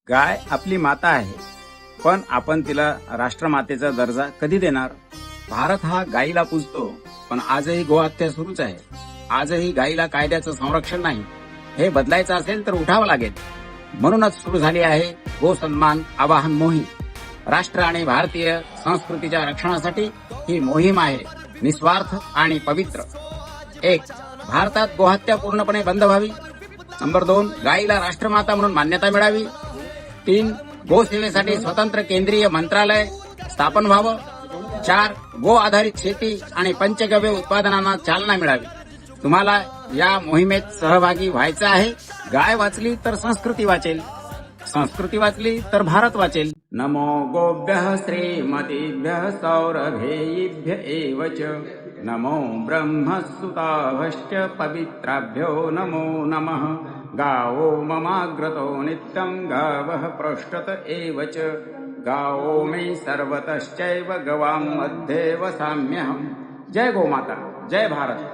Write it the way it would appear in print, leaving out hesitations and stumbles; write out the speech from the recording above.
गाय आपली माता आहे, पण आपण तिला राष्ट्रमातेचा दर्जा कधी देणार? भारत हा गायीला पूजतो, पण आजही गोहत्या सुरूच आहे. आजही गायीला कायद्याचं संरक्षण नाही. हे बदलायचं असेल तर उठावं लागेल. म्हणूनच सुरू झाली आहे गो सन्मान आवाहन मोहीम. राष्ट्र आणि भारतीय संस्कृतीच्या रक्षणासाठी ही मोहीम आहे, निस्वार्थ आणि पवित्र. 1. भारतात गोहत्या पूर्णपणे बंद व्हावी. नंबर 2. गायीला राष्ट्रमाता म्हणून मान्यता मिळावी. 3. गोसेवेसाठी स्वतंत्र केंद्रीय मंत्रालय स्थापन व्हावं. 4. गो आधारित शेती आणि पंचगव्य उत्पादनांना चालना मिळावी. तुम्हाला या मोहिमेत सहभागी व्हायचं आहे. गाय वाचली तर संस्कृती वाचेल, संस्कृती वाचली तर भारत वाचेल. नमो गोभ्यः श्रीमतीभ्यः सौरभेयीभ्य एव च. नमो ब्रह्मसुताभश्च पवित्राभ्यो नमो नमः. गावो ममाग्रतो नित्यं गावः पृष्ठत एव च. गावो मे सर्वतश्चैव गवां मध्ये वसाम्यहम्. जय गोमाता, जय भारत.